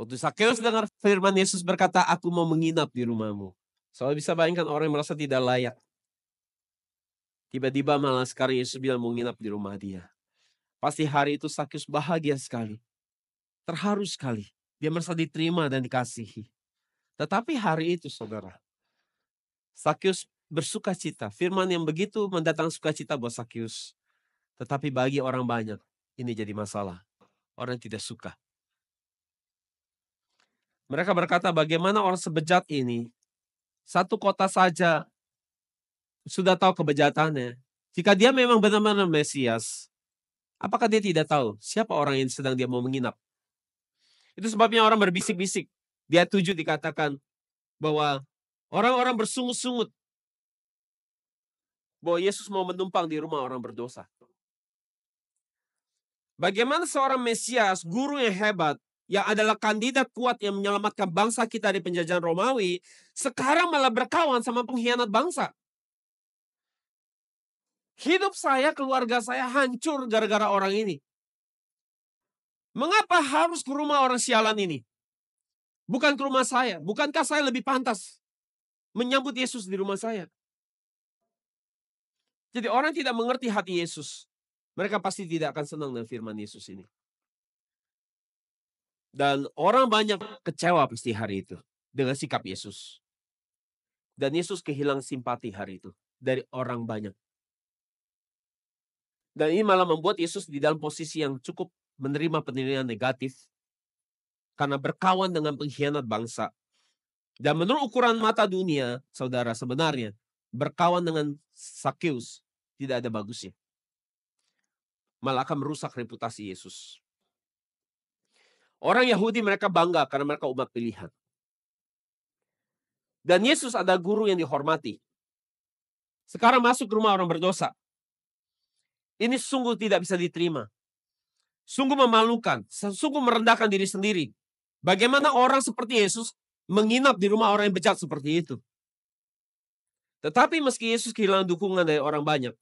Waktu Sakyus dengar firman Yesus berkata, aku mau menginap di rumahmu. Saudara bisa bayangkan orang yang merasa tidak layak. Tiba-tiba malah sekarang Yesus bilang mau menginap di rumah dia. Pasti hari itu Sakyus bahagia sekali. Terharu sekali. Dia merasa diterima dan dikasihi. Tetapi hari itu, saudara, Sakyus bersukacita. Firman yang begitu mendatangkan sukacita buat Sakyus. Tetapi bagi orang banyak, ini jadi masalah. Orang tidak suka. Mereka berkata, bagaimana orang sebejat ini, satu kota saja sudah tahu kebejatannya. Jika dia memang benar-benar Mesias, apakah dia tidak tahu siapa orang yang sedang dia mau menginap? Itu sebabnya orang berbisik-bisik. Di ayat 7 dikatakan bahwa orang-orang bersungut-sungut bahwa Yesus mau menumpang di rumah orang berdosa. Bagaimana seorang Mesias, guru yang hebat, yang adalah kandidat kuat yang menyelamatkan bangsa kita dari penjajahan Romawi, sekarang malah berkawan sama pengkhianat bangsa. Hidup saya, keluarga saya hancur gara-gara orang ini. Mengapa harus ke rumah orang sialan ini? Bukan ke rumah saya. Bukankah saya lebih pantas menyambut Yesus di rumah saya? Jadi orang tidak mengerti hati Yesus. Mereka pasti tidak akan senang dengan firman Yesus ini. Dan orang banyak kecewa pasti hari itu dengan sikap Yesus. Dan Yesus kehilangan simpati hari itu dari orang banyak. Dan ini malah membuat Yesus di dalam posisi yang cukup menerima penilaian negatif karena berkawan dengan pengkhianat bangsa. Dan menurut ukuran mata dunia, saudara, sebenarnya berkawan dengan Sakyus tidak ada bagusnya. Malah akan merusak reputasi Yesus. Orang Yahudi mereka bangga karena mereka umat pilihan. Dan Yesus ada guru yang dihormati. Sekarang masuk ke rumah orang berdosa. Ini sungguh tidak bisa diterima. Sungguh memalukan, sungguh merendahkan diri sendiri. Bagaimana orang seperti Yesus menginap di rumah orang yang bejat seperti itu. Tetapi meski Yesus kehilangan dukungan dari orang banyak,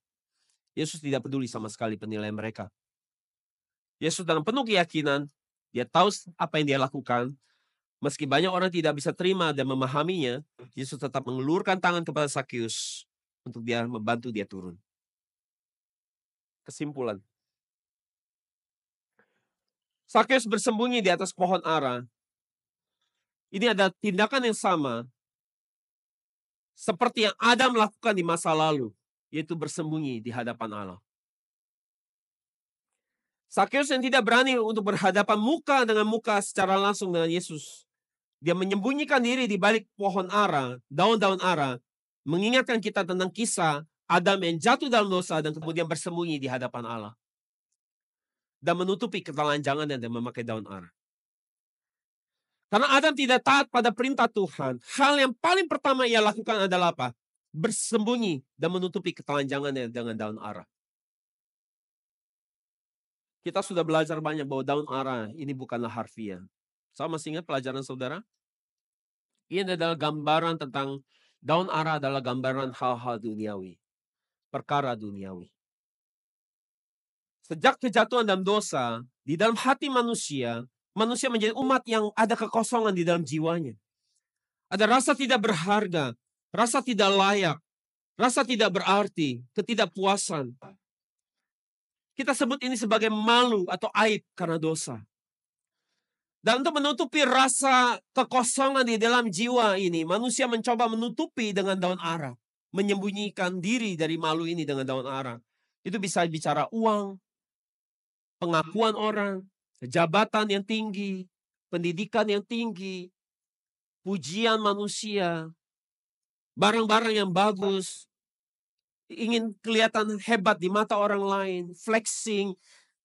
Yesus tidak peduli sama sekali penilaian mereka. Yesus dalam penuh keyakinan, dia tahu apa yang dia lakukan. Meski banyak orang tidak bisa terima dan memahaminya, Yesus tetap mengelurkan tangan kepada Sakyus untuk dia membantu dia turun. Kesimpulan. Sakyus bersembunyi di atas pohon ara. Ini ada tindakan yang sama seperti yang Adam lakukan di masa lalu, yaitu bersembunyi di hadapan Allah. Sakyus yang tidak berani untuk berhadapan muka dengan muka secara langsung dengan Yesus. Dia menyembunyikan diri di balik pohon ara, daun-daun ara, mengingatkan kita tentang kisah Adam yang jatuh dalam dosa dan kemudian bersembunyi di hadapan Allah. Dan menutupi ketelanjangannya dan memakai daun ara. Karena Adam tidak taat pada perintah Tuhan, hal yang paling pertama ia lakukan adalah apa? Bersembunyi dan menutupi ketelanjangannya dengan daun ara. Kita sudah belajar banyak bahwa daun ara ini bukanlah harfiah. Saya masih ingat pelajaran saudara? Ini adalah gambaran tentang daun ara adalah gambaran hal-hal duniawi. Perkara duniawi. Sejak kejatuhan dalam dosa, di dalam hati manusia menjadi umat yang ada kekosongan di dalam jiwanya. Ada rasa tidak berharga, rasa tidak layak, rasa tidak berarti, ketidakpuasan. Kita sebut ini sebagai malu atau aib karena dosa. Dan untuk menutupi rasa kekosongan di dalam jiwa ini, manusia mencoba menutupi dengan daun ara. Menyembunyikan diri dari malu ini dengan daun ara. Itu bisa bicara uang, pengakuan orang, jabatan yang tinggi, pendidikan yang tinggi, pujian manusia, barang-barang yang bagus, ingin kelihatan hebat di mata orang lain, flexing,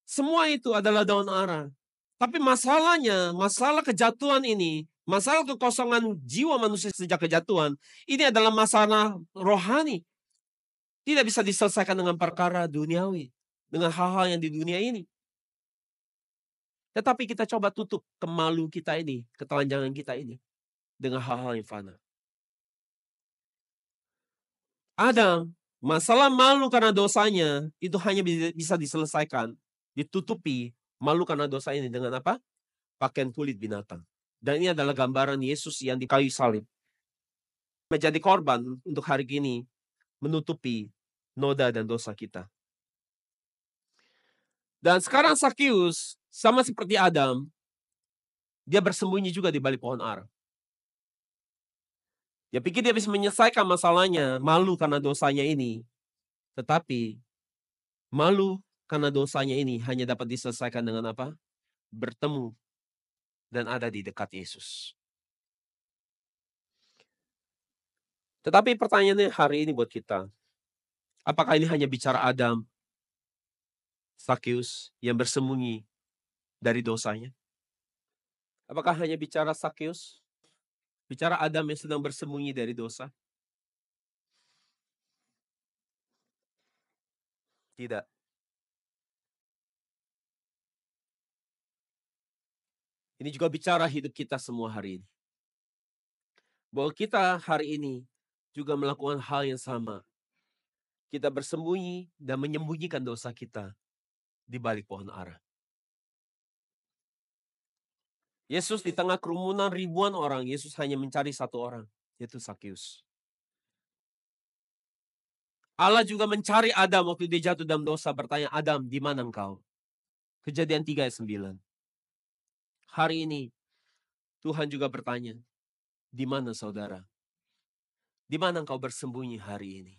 semua itu adalah daun ara. Tapi masalahnya, masalah kejatuhan ini, masalah kekosongan jiwa manusia sejak kejatuhan, ini adalah masalah rohani. Tidak bisa diselesaikan dengan perkara duniawi, dengan hal-hal yang di dunia ini. Tetapi kita coba tutup kemalu kita ini, ketelanjangan kita ini, dengan hal-hal yang fana. Adam, masalah malu karena dosanya, itu hanya bisa diselesaikan, ditutupi malu karena dosa ini dengan apa? Pakaian kulit binatang. Dan ini adalah gambaran Yesus yang di kayu salib. Menjadi korban untuk hari ini, menutupi noda dan dosa kita. Dan sekarang Sakyus, sama seperti Adam, dia bersembunyi juga di balik pohon ara. Dia pikir dia bisa menyelesaikan masalahnya, malu karena dosanya ini. Tetapi malu karena dosanya ini hanya dapat diselesaikan dengan apa? Bertemu dan ada di dekat Yesus. Tetapi pertanyaannya hari ini buat kita, apakah ini hanya bicara Adam, Sakeus yang bersembunyi dari dosanya? Apakah hanya bicara Sakeus? Bicara Adam yang sedang bersembunyi dari dosa? Tidak. Ini juga bicara hidup kita semua hari ini. Bahwa kita hari ini juga melakukan hal yang sama. Kita bersembunyi dan menyembunyikan dosa kita di balik pohon ara. Yesus di tengah kerumunan ribuan orang, Yesus hanya mencari satu orang, yaitu Sakeus. Allah juga mencari Adam waktu dia jatuh dalam dosa, bertanya, Adam, di mana engkau? Kejadian 3 ayat 9. Hari ini, Tuhan juga bertanya, di mana saudara? Di mana engkau bersembunyi hari ini?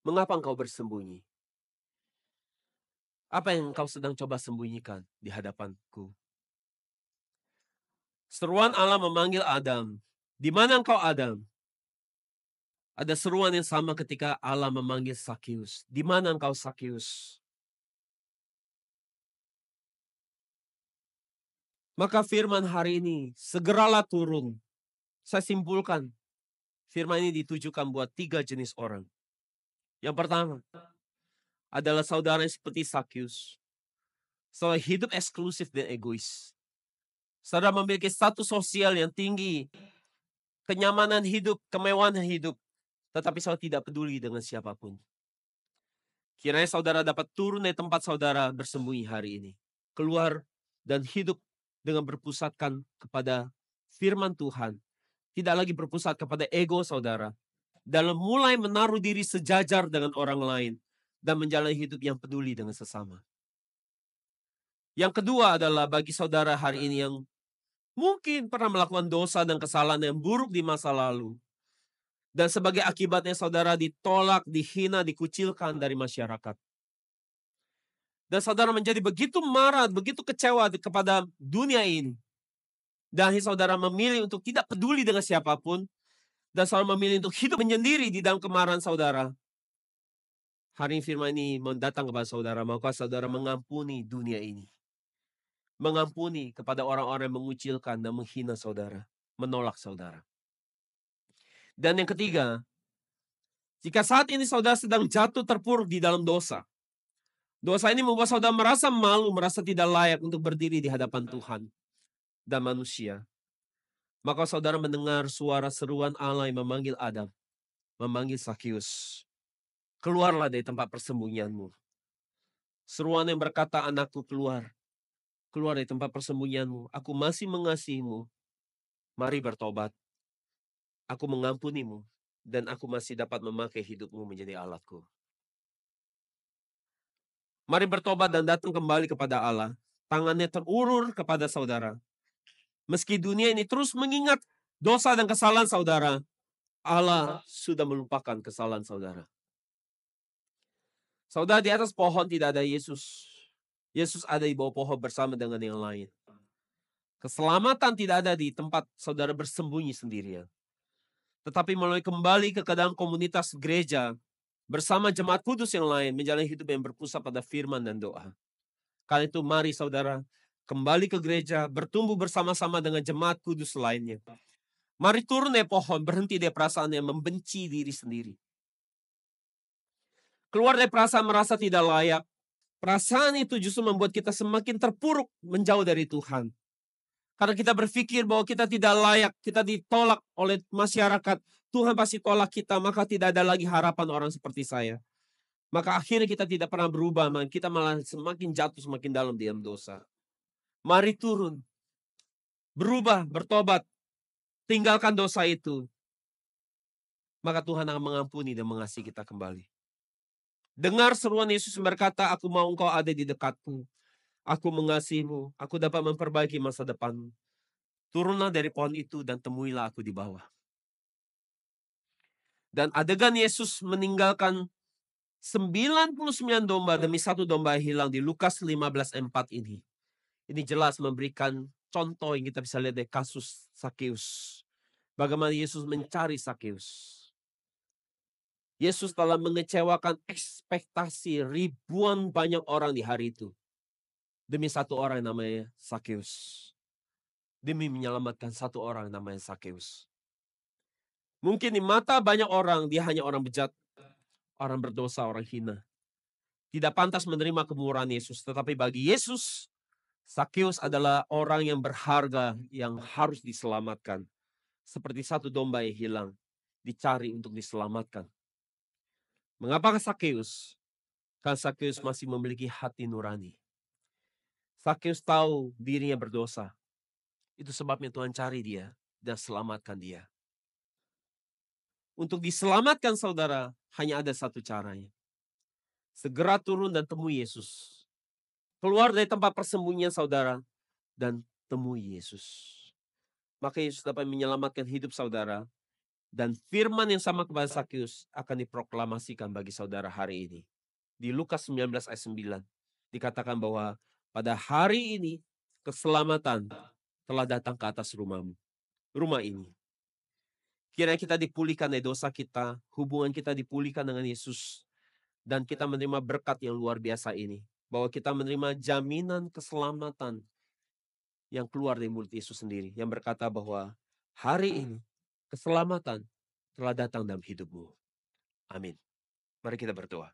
Mengapa engkau bersembunyi? Apa yang engkau sedang coba sembunyikan di hadapanku? Seruan Allah memanggil Adam. Di mana engkau Adam? Ada seruan yang sama ketika Allah memanggil Sakeus. Di mana engkau Sakeus? Maka firman hari ini, segeralah turun. Saya simpulkan, firman ini ditujukan buat 3 jenis orang. Yang pertama, adalah saudara yang seperti Sakeus. Saudara hidup eksklusif dan egois. Saudara memiliki status sosial yang tinggi, kenyamanan hidup, kemewahan hidup, tetapi saudara tidak peduli dengan siapapun. Kiranya saudara dapat turun dari tempat saudara bersembunyi hari ini. Keluar dan hidup dengan berpusatkan kepada firman Tuhan. Tidak lagi berpusat kepada ego saudara. Dalam mulai menaruh diri sejajar dengan orang lain. Dan menjalani hidup yang peduli dengan sesama. Yang kedua adalah bagi saudara hari ini yang mungkin pernah melakukan dosa dan kesalahan yang buruk di masa lalu. Dan sebagai akibatnya saudara ditolak, dihina, dikucilkan dari masyarakat. Dan saudara menjadi begitu marah, begitu kecewa kepada dunia ini. Dan saudara memilih untuk tidak peduli dengan siapapun. Dan saudara memilih untuk hidup menyendiri di dalam kemarahan saudara. Hari ini firman ini mendatang kepada saudara. Maka saudara mengampuni dunia ini. Mengampuni kepada orang-orang yang mengucilkan dan menghina saudara. Menolak saudara. Dan yang ketiga, jika saat ini saudara sedang jatuh terpuruk di dalam dosa. Dosa ini membuat saudara merasa malu, merasa tidak layak untuk berdiri di hadapan Tuhan dan manusia. Maka saudara mendengar suara seruan Allah yang memanggil Adam, memanggil Sakeus. Keluarlah dari tempat persembunyianmu. Seruan yang berkata, anakku keluar. Keluar dari tempat persembunyianmu. Aku masih mengasihimu. Mari bertobat. Aku mengampunimu. Dan aku masih dapat memakai hidupmu menjadi alatku. Mari bertobat dan datang kembali kepada Allah. Tangannya terulur kepada saudara. Meski dunia ini terus mengingat dosa dan kesalahan saudara, Allah sudah melupakan kesalahan saudara. Saudara, di atas pohon tidak ada Yesus. Yesus ada di bawah pohon bersama dengan yang lain. Keselamatan tidak ada di tempat saudara bersembunyi sendirian. Tetapi melalui kembali ke dalam komunitas gereja, bersama jemaat kudus yang lain, menjalani hidup yang berpusat pada firman dan doa. Karena itu mari saudara kembali ke gereja, bertumbuh bersama-sama dengan jemaat kudus lainnya. Mari turun dari pohon, berhenti dari perasaan yang membenci diri sendiri. Keluar dari perasaan merasa tidak layak. Perasaan itu justru membuat kita semakin terpuruk menjauh dari Tuhan. Karena kita berpikir bahwa kita tidak layak, kita ditolak oleh masyarakat. Tuhan pasti tolak kita, maka tidak ada lagi harapan orang seperti saya. Maka akhirnya kita tidak pernah berubah, kita malah semakin jatuh semakin dalam diam dosa. Mari turun, berubah, bertobat, tinggalkan dosa itu. Maka Tuhan akan mengampuni dan mengasihi kita kembali. Dengar seruan Yesus berkata, aku mau engkau ada di dekatku. Aku mengasihimu, aku dapat memperbaiki masa depanmu. turunlah dari pohon itu dan temuilah aku di bawah. Dan adegan Yesus meninggalkan 99 domba demi satu domba yang hilang di Lukas 15:4 ini. Ini jelas memberikan contoh yang kita bisa lihat dari kasus Sakeus. Bagaimana Yesus mencari Sakeus. Yesus telah mengecewakan ekspektasi ribuan banyak orang di hari itu. Demi satu orang yang namanya Sakeus. Demi menyelamatkan satu orang yang namanya Sakeus. Mungkin di mata banyak orang, dia hanya orang bejat, orang berdosa, orang hina. Tidak pantas menerima kemurahan Yesus. Tetapi bagi Yesus, Sakeus adalah orang yang berharga yang harus diselamatkan. Seperti satu domba yang hilang, dicari untuk diselamatkan. Mengapa Sakeus? Karena Sakeus masih memiliki hati nurani. Sakeus tahu dirinya berdosa. Itu sebabnya Tuhan cari dia dan selamatkan dia. Untuk diselamatkan saudara, hanya ada satu caranya. Segera turun dan temui Yesus. Keluar dari tempat persembunyian saudara dan temui Yesus. Maka Yesus dapat menyelamatkan hidup saudara. Dan firman yang sama kepada Sakeus akan diproklamasikan bagi saudara hari ini. Di Lukas 19 ayat 9 dikatakan bahwa pada hari ini keselamatan telah datang ke atas rumahmu. Rumah ini. Kiranya kita dipulihkan dari dosa kita, hubungan kita dipulihkan dengan Yesus, dan kita menerima berkat yang luar biasa ini. Bahwa kita menerima jaminan keselamatan yang keluar dari mulut Yesus sendiri. Yang berkata bahwa hari ini keselamatan telah datang dalam hidupmu. Amin. Mari kita berdoa.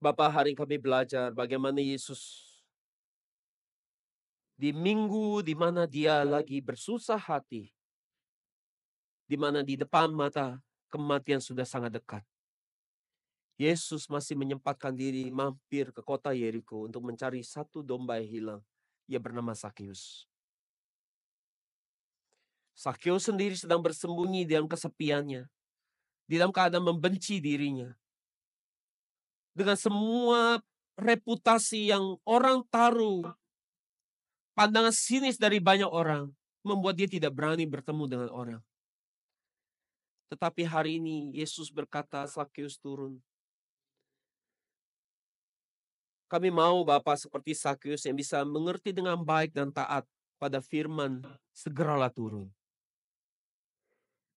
Bapa, hari ini kami belajar bagaimana Yesus di minggu di mana dia lagi bersusah hati, di mana di depan mata kematian sudah sangat dekat. Yesus masih menyempatkan diri mampir ke kota Yeriko untuk mencari satu domba yang hilang. Ia bernama Sakeus. Sakeus sendiri sedang bersembunyi dalam kesepiannya, di dalam keadaan membenci dirinya. Dengan semua reputasi yang orang taruh, pandangan sinis dari banyak orang, membuat dia tidak berani bertemu dengan orang. Tetapi hari ini Yesus berkata, Sakeus turun. Kami mau Bapa seperti Sakeus yang bisa mengerti dengan baik dan taat pada firman, segeralah turun.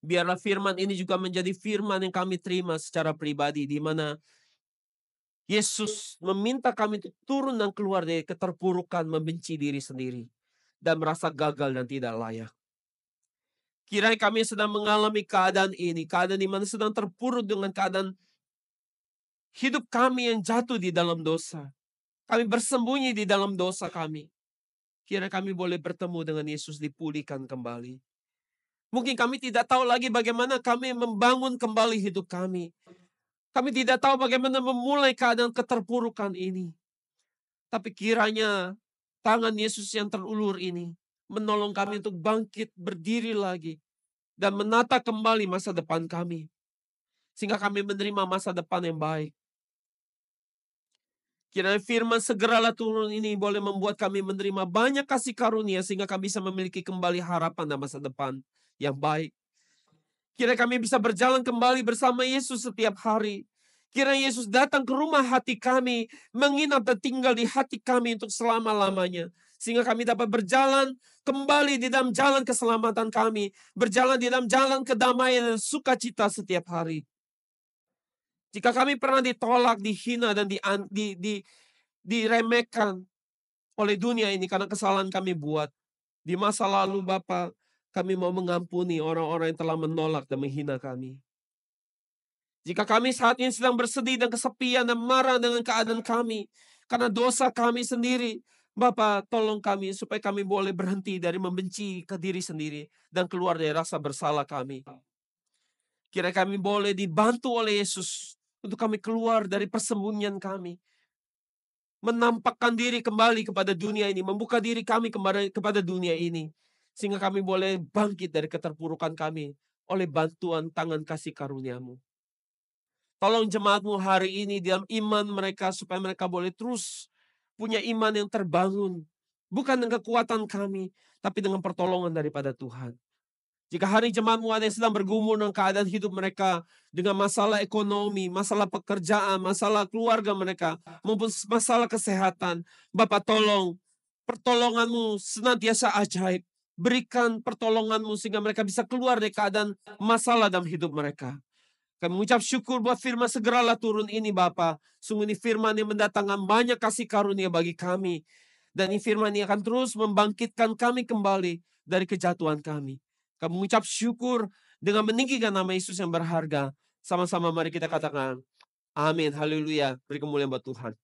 Biarlah firman ini juga menjadi firman yang kami terima secara pribadi, di mana Yesus meminta kami untuk turun dan keluar dari keterpurukan, membenci diri sendiri, dan merasa gagal dan tidak layak. Kiranya kami sedang mengalami keadaan ini, keadaan di mana sedang terpuruk dengan keadaan hidup kami yang jatuh di dalam dosa. Kami bersembunyi di dalam dosa kami. Kiranya kami boleh bertemu dengan Yesus, dipulihkan kembali. Mungkin kami tidak tahu lagi bagaimana kami membangun kembali hidup kami. Kami tidak tahu bagaimana memulai keadaan keterpurukan ini. Tapi kiranya tangan Yesus yang terulur ini menolong kami untuk bangkit, berdiri lagi, dan menata kembali masa depan kami. Sehingga kami menerima masa depan yang baik. Kiranya firman segeralah turun ini boleh membuat kami menerima banyak kasih karunia sehingga kami bisa memiliki kembali harapan dan masa depan yang baik. Kiranya kami bisa berjalan kembali bersama Yesus setiap hari. Kiranya Yesus datang ke rumah hati kami, menginap dan tinggal di hati kami untuk selama-lamanya. Sehingga kami dapat berjalan kembali di dalam jalan keselamatan kami. Berjalan di dalam jalan kedamaian dan sukacita setiap hari. Jika kami pernah ditolak, dihina, dan diremehkan oleh dunia ini karena kesalahan kami buat. Di masa lalu Bapa, kami mau mengampuni orang-orang yang telah menolak dan menghina kami. Jika kami saat ini sedang bersedih dan kesepian dan marah dengan keadaan kami, karena dosa kami sendiri, Bapa, tolong kami supaya kami boleh berhenti dari membenci ke diri sendiri dan keluar dari rasa bersalah kami. Kira kami boleh dibantu oleh Yesus untuk kami keluar dari persembunyian kami. Menampakkan diri kembali kepada dunia ini, membuka diri kami kembali kepada dunia ini. Sehingga kami boleh bangkit dari keterpurukan kami oleh bantuan tangan kasih karuniamu. Tolong jemaatmu hari ini dalam iman mereka supaya mereka boleh terus punya iman yang terbangun. Bukan dengan kekuatan kami, tapi dengan pertolongan daripada Tuhan. Jika hari jemaatmu ada yang sedang bergumul dengan keadaan hidup mereka, dengan masalah ekonomi, masalah pekerjaan, masalah keluarga mereka, maupun masalah kesehatan, Bapak tolong, pertolonganmu senantiasa ajaib. Berikan pertolonganmu sehingga mereka bisa keluar dari keadaan masalah dalam hidup mereka. Kami mengucap syukur buat firman segeralah turun ini Bapa. Sungguh ini firman yang mendatangkan banyak kasih karunia bagi kami. Dan ini firman ini akan terus membangkitkan kami kembali dari kejatuhan kami. Kami mengucap syukur dengan meninggikan nama Yesus yang berharga. Sama-sama mari kita katakan, amin, haleluya, beri kemuliaan buat Tuhan.